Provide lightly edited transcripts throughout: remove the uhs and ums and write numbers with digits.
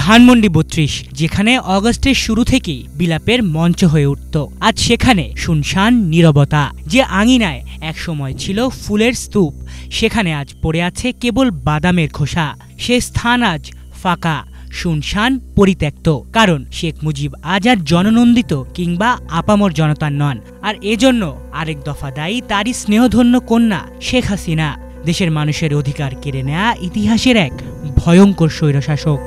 ধানমন্ডি ৩২, যেখানে অগস্টের শুরু থেকেই বিলাপের মঞ্চ হয়ে উঠত, আজ সেখানে শুনশান নীরবতা। যে আঙিনায় একসময় ছিল ফুলের স্তূপ, সেখানে আজ পড়ে আছে কেবল বাদামের খোসা। সে স্থান আজ ফাঁকা, শুনশান, পরিত্যক্ত। কারণ শেখ মুজিব আজ আর জননন্দিত কিংবা আপামর জনতার নন। আর এজন্য আরেক দফা দায়ী তারই স্নেহধন্য কন্যা শেখ হাসিনা, দেশের মানুষের অধিকার কেড়ে নেয়া ইতিহাসের এক ভয়ঙ্কর স্বৈরশাসক।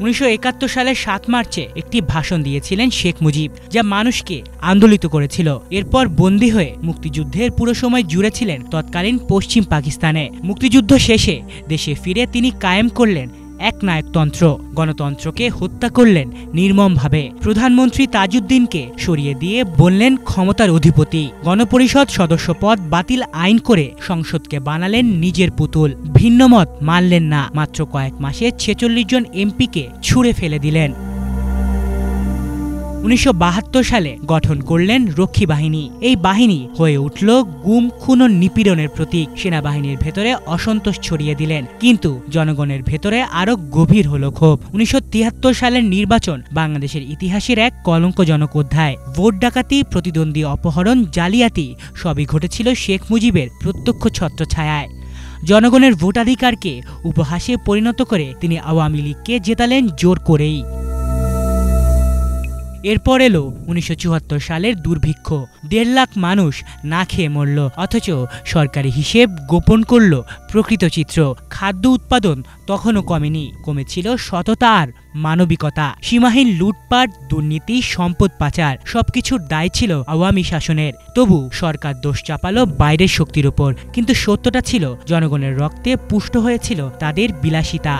১৯৭১ সালের ৭ মার্চে একটি ভাষণ দিয়েছিলেন শেখ মুজিব, যা মানুষকে আন্দোলিত করেছিল। এরপর বন্দী হয়ে মুক্তিযুদ্ধের পুরো সময় জুড়ে ছিলেন তৎকালীন পশ্চিম পাকিস্তানে। মুক্তিযুদ্ধ শেষে দেশে ফিরে তিনি কায়েম করলেন একনায়কতন্ত্র, গণতন্ত্রকে হত্যা করলেন নির্মমভাবে। প্রধানমন্ত্রী তাজউদ্দিনকে সরিয়ে দিয়ে বললেন ক্ষমতার অধিপতি। গণপরিষদ সদস্য পদ বাতিল আইন করে সংসদকে বানালেন নিজের পুতুল। ভিন্নমত মানলেন না। মাত্র কয়েক মাসে ৪৬ জন এমপিকে ছুঁড়ে ফেলে দিলেন। ১৯৭২ সালে গঠন করলেন রক্ষী বাহিনী। এই বাহিনী হয়ে উঠল গুম, খুন ও নিপীড়নের প্রতীক। সেনাবাহিনীর ভেতরে অসন্তোষ ছড়িয়ে দিলেন, কিন্তু জনগণের ভেতরে আরো গভীর হল ক্ষোভ। ১৯৭৩ সালের নির্বাচন বাংলাদেশের ইতিহাসের এক কলঙ্কজনক অধ্যায়। ভোট ডাকাতি, প্রতিদ্বন্দ্বী অপহরণ, জালিয়াতি সবই ঘটেছিল শেখ মুজিবের প্রত্যক্ষ ছত্রছায়ায়। জনগণের ভোটাধিকারকে উপহাসে পরিণত করে তিনি আওয়ামী লীগকে জেতালেন জোর করেই। এরপর এলো ১৯৭৪ সালের দুর্ভিক্ষ। ১.৫ লাখ মানুষ না খেয়ে মরল, অথচ সরকারি হিসেব গোপন করল প্রকৃত চিত্র। খাদ্য উৎপাদন তখনও কমেনি, কমেছিল সততা আর মানবিকতা। সীমাহীন লুটপাট, দুর্নীতি, সম্পদ পাচার সবকিছুর দায় ছিল আওয়ামী শাসনের। তবু সরকার দোষ চাপালো বাইরের শক্তির উপর, কিন্তু সত্যটা ছিল জনগণের রক্তে পুষ্ট হয়েছিল তাদের বিলাসিতা।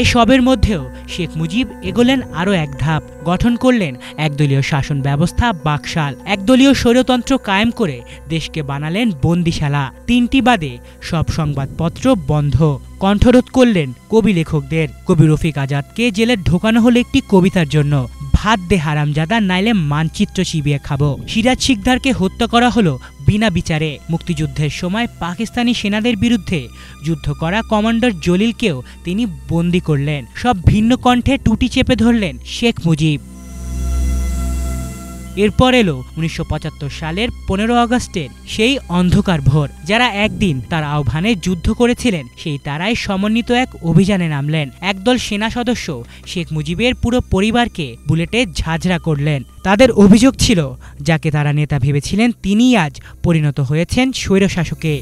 এসবের মধ্যেও শেখ মুজিব এগোলেন আরও এক ধাপ। গঠন করলেন একদলীয় শাসন ব্যবস্থা, বাকশাল। একদলীয় স্বৈরতন্ত্র কায়েম করে দেশকে বানালেন বন্দিশালা। ৩টি বাদে সব সংবাদপত্র বন্ধ। কণ্ঠরোধ করলেন কবি লেখকদের। কবি রফিক আজাদকে জেলে ঢোকানো হলো একটি কবিতার জন্য। ভাত দে হারামজাদা, নাইলে মানচিত্র চিবিয়ে খাবো। সিরাজ শিকদারকে হত্যা করা হলো বিনা বিচারে। মুক্তিযুদ্ধের সময় পাকিস্তানি সেনাদের বিরুদ্ধে যুদ্ধ করা কমান্ডার জলিলকেও তিনি বন্দী করলেন। সব ভিন্ন কণ্ঠে টুটি চেপে ধরলেন শেখ মুজিব। এরপর এলো ১৯৭৫ সালের ১৫ আগস্টের সেই অন্ধকার ভোর। যারা একদিন তার আহ্বানে যুদ্ধ করেছিলেন, সেই তারাই সমন্বিত এক অভিযানে নামলেন। একদল সেনা সদস্য শেখ মুজিবের পুরো পরিবারকে বুলেটে ঝাঁঝরা করলেন। তাদের অভিযোগ ছিল, যাকে তারা নেতা ভেবেছিলেন তিনিই আজ পরিণত হয়েছেন স্বৈরশাসকে।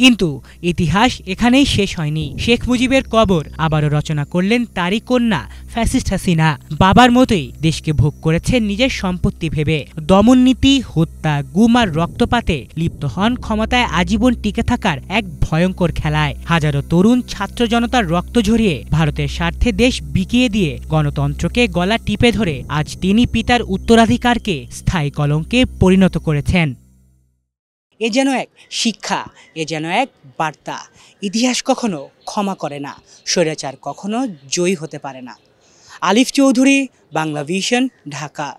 কিন্তু ইতিহাস এখানেই শেষ হয়নি। শেখ মুজিবের কবর আবারও রচনা করলেন তারই কন্যা ফ্যাসিস্ট হাসিনা। বাবার মতোই দেশকে ভোগ করেছেন নিজের সম্পত্তি ভেবে। দমননীতি, হত্যা, গুম আর রক্তপাতে লিপ্ত হন ক্ষমতায় আজীবন টিকে থাকার এক ভয়ঙ্কর খেলায়। হাজারো তরুণ ছাত্র জনতার রক্ত ঝরিয়ে ভারতের স্বার্থে দেশ বিকিয়ে দিয়ে গণতন্ত্রকে গলা টিপে ধরে আজ তিনি পিতার উত্তরাধিকারকে স্থায়ী কলঙ্কে পরিণত করেছেন। এ যেন এক শিক্ষা, এ যেন এক বার্তা। ইতিহাস কখনো ক্ষমা করে না, স্বৈরাচার কখনো জয়ী হতে পারে না। আলিফ চৌধুরী, বাংলা ভিশন, ঢাকা।